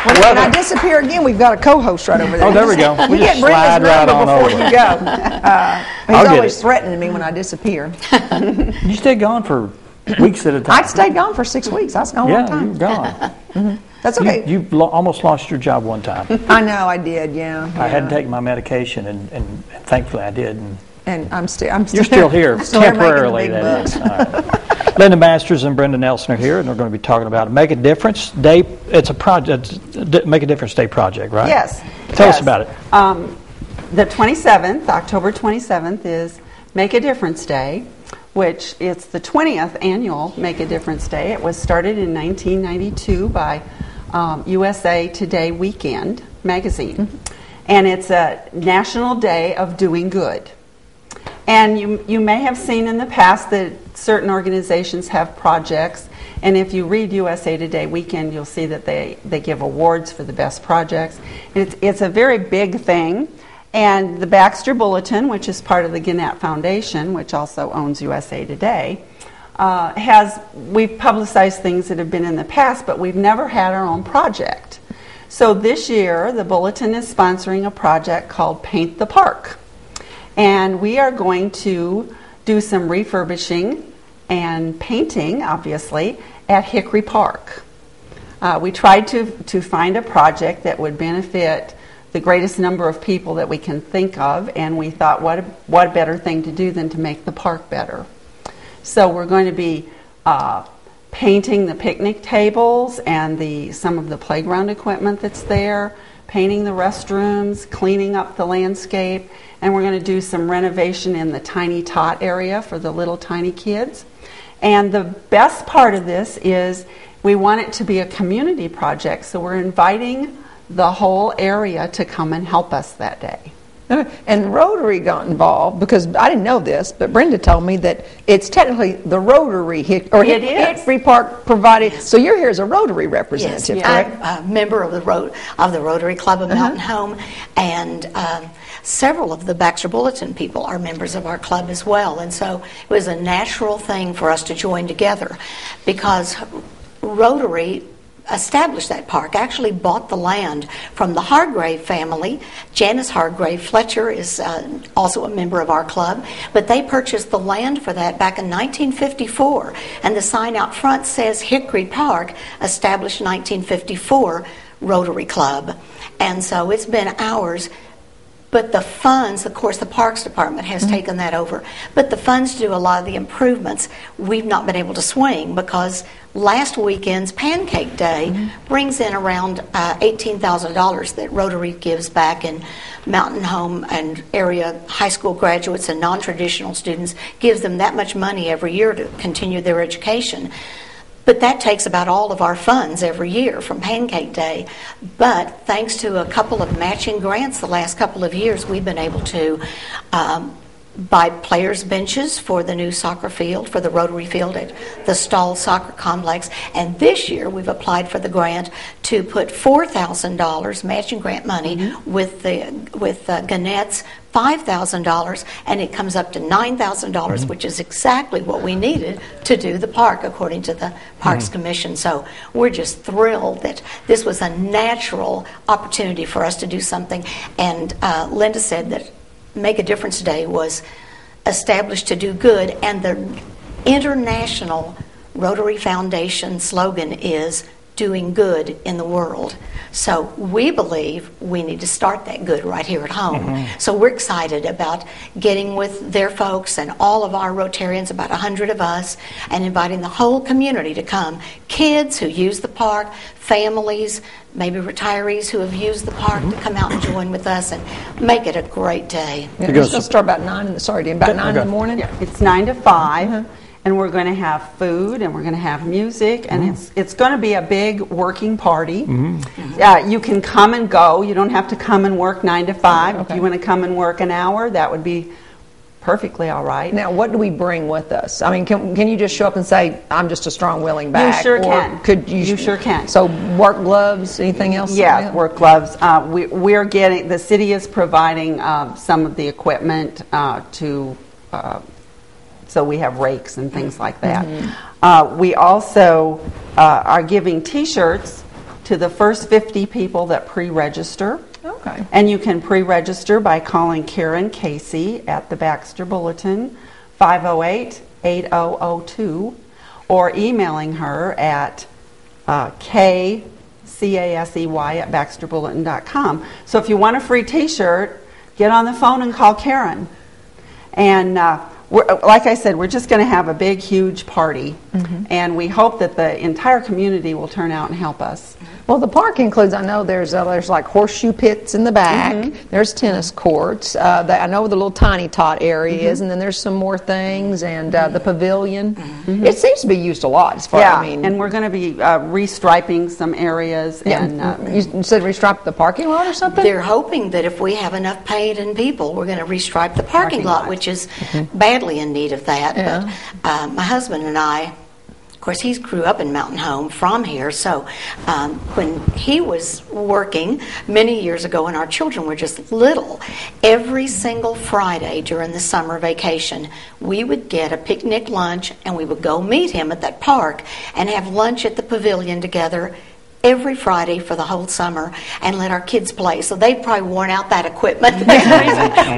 When I disappear again, we've got a co-host right over there. Oh, there we go. You get Brenda's number before you go. He's always threatening me when I disappear. You stayed gone for weeks at a time. I stayed gone for 6 weeks. I was gone one time. You were gone. That's okay. You almost lost your job one time. I know, I did, yeah. I had to take my medication, and thankfully I did. And I'm still You're still here, temporarily. Making the big bucks. All right. Linda Masters and Brenda Nelson are here, and we're going to be talking about Make a Difference Day. It's a project, Make a Difference Day project, right? Yes. Tell us about it. The 27th, October 27th, is Make a Difference Day, which it's the 20th annual Make a Difference Day. It was started in 1992 by USA Today Weekend magazine, and it's a National Day of Doing Good. And you may have seen in the past that certain organizations have projects, and if you read USA Today Weekend, you'll see that they give awards for the best projects. It's a very big thing, and the Baxter Bulletin, which is part of the Gannett Foundation, which also owns USA Today, we've publicized things that have been in the past, but we've never had our own project. So this year, the Bulletin is sponsoring a project called Paint the Park. And we are going to do some refurbishing and painting, obviously, at Hickory Park. We tried to find a project that would benefit the greatest number of people that we can think of, and we thought, what a better thing to do than to make the park better. So we're going to be painting the picnic tables and some of the playground equipment that's there, painting the restrooms, cleaning up the landscape, and we're going to do some renovation in the tiny tot area for the little tiny kids. And the best part of this is we want it to be a community project, so we're inviting the whole area to come and help us that day. And Rotary got involved because I didn't know this, but Brenda told me that it's technically the Rotary Hickory Park provided. So you're here as a Rotary representative, yes, correct? I'm a member of the Rotary Club of Mountain Home, and several of the Baxter Bulletin people are members of our club as well. And so it was a natural thing for us to join together because Rotary established that park, actually bought the land from the Hargrave family. Janice Hargrave Fletcher is also a member of our club, but they purchased the land for that back in 1954, and the sign out front says Hickory Park, established in 1954, Rotary Club. And so it's been ours. But the funds, of course, the Parks Department has taken that over. But the funds to do a lot of the improvements we've not been able to swing because last weekend's Pancake Day brings in around $18,000 that Rotary gives back in Mountain Home and area high school graduates and non-traditional students, gives them that much money every year to continue their education. But that takes about all of our funds every year from Pancake Day. But thanks to a couple of matching grants the last couple of years, we've been able to buy players' benches for the new soccer field, for the Rotary Field at the Stall Soccer Complex. And this year we've applied for the grant to put $4,000 matching grant money with Gannett's $5,000, and it comes up to $9,000, which is exactly what we needed to do the park, according to the Parks Commission. So we're just thrilled that this was a natural opportunity for us to do something. And Linda said that Make a Difference Day was established to do good, and the International Rotary Foundation slogan is doing good in the world. So we believe we need to start that good right here at home. So we're excited about getting with their folks and all of our Rotarians, about 100 of us, and inviting the whole community to come. Kids who use the park, families, maybe retirees who have used the park to come out and join with us and make it a great day. Yeah, it's going to start about 9 in the morning? Yeah, it's 9 to 5. And we're going to have food, and we're going to have music, and it's going to be a big working party. You can come and go. You don't have to come and work 9 to 5. Okay. If you want to come and work an hour, that would be perfectly all right. Now, what do we bring with us? I mean, can you just show up and say, I'm just a strong, willing back? You sure can. You sure can. So work gloves, anything else? Yeah, work gloves. We're getting, the city is providing some of the equipment to so we have rakes and things like that. We also are giving T-shirts to the first 50 people that pre-register. Okay. And you can pre-register by calling Karen Casey at the Baxter Bulletin, 508-8002, or emailing her at kcasey@baxterbulletin.com. So if you want a free T-shirt, get on the phone and call Karen. And like I said, we're just going to have a big, huge party, and we hope that the entire community will turn out and help us. Well, the park includes, I know there's like horseshoe pits in the back, there's tennis courts, I know the little tiny tot area is, and then there's some more things, and the pavilion. It seems to be used a lot as far as and we're going to be restriping some areas. And you said restripe the parking lot or something? They're hoping that if we have enough paid in people, we're going to restripe the parking lot, which is badly in need of that. But my husband and I, of course, he grew up in Mountain Home from here, so when he was working many years ago and our children were just little, every single Friday during the summer vacation, we would get a picnic lunch and we would go meet him at that park and have lunch at the pavilion together every Friday for the whole summer and let our kids play. So they've probably worn out that equipment.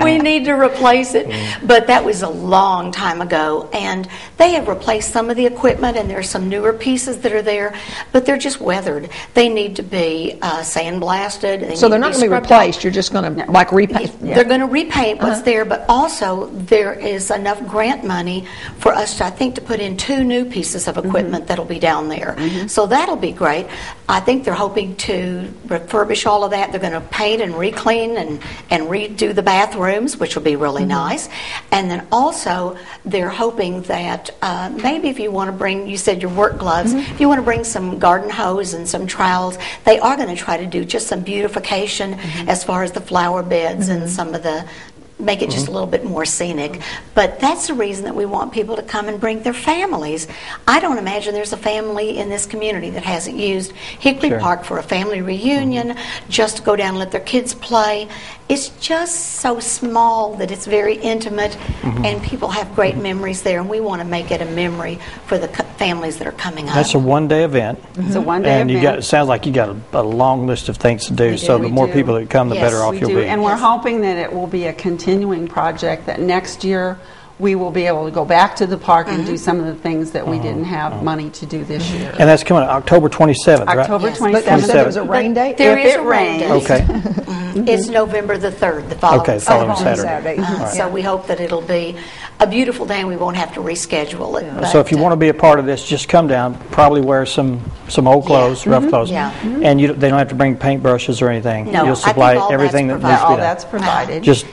We need to replace it. But that was a long time ago. And they have replaced some of the equipment, and there are some newer pieces that are there, but they're just weathered. They need to be sandblasted. So they're not going to be replaced. You're just going to like repaint. They're going to repaint what's there, but also there is enough grant money for us, I think, to put in 2 new pieces of equipment that'll be down there. So that'll be great. I think they're hoping to refurbish all of that. They're going to paint and re-clean and redo the bathrooms, which will be really nice. And then also they're hoping that maybe if you want to bring, you said your work gloves, if you want to bring some garden hose and some trowels, they are going to try to do just some beautification as far as the flower beds and some of the, make it just a little bit more scenic. But that's the reason that we want people to come and bring their families. I don't imagine there's a family in this community that hasn't used Hickory Park for a family reunion, just to go down and let their kids play. It's just so small that it's very intimate, and people have great memories there, and we want to make it a memory for the families that are coming up. That's a one-day event. It's a one-day event. And it sounds like you got a long list of things to do, so the more people that come, the better off you'll be. And we're hoping that it will be a continuing project, that next year we will be able to go back to the park and do some of the things that we didn't have money to do this year. And that's coming October 27th, right? October 27th. But there's a rain date? There is a rain date. Okay. It's November the 3rd, the following Saturday. So we hope that it'll be a beautiful day and we won't have to reschedule it. So if you want to be a part of this, just come down, probably wear some old clothes, rough clothes, and they don't have to bring paintbrushes or anything. No, you'll supply everything that needs to be done. All that's provided. Just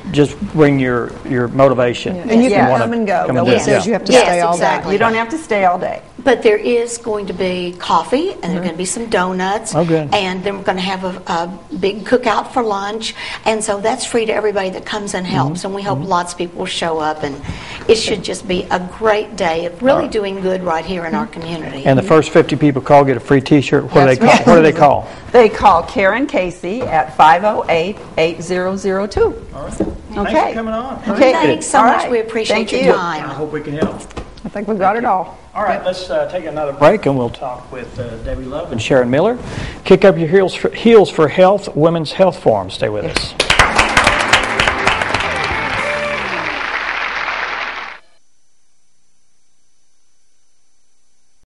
bring your motivation. And you can come and go. No one says you have to stay all day. You don't have to stay all day. But there is going to be coffee, and there are going to be some donuts, and then we're going to have a big cookout for lunch, and so that's free to everybody that comes and helps, and we hope lots of people will show up, and it should just be a great day of really doing good right here in our community. And the first 50 people call get a free T-shirt. What do they call? They call Karen Casey at 508-8002. All right. Okay. Thanks for coming on. Okay. Thanks so much. We appreciate your time. I hope we can help. I think we've got it all. All right, let's take another break, and we'll talk with Debbie Love and Sharon Miller. Kick up your heels for health, Women's Health Forum. Stay with us.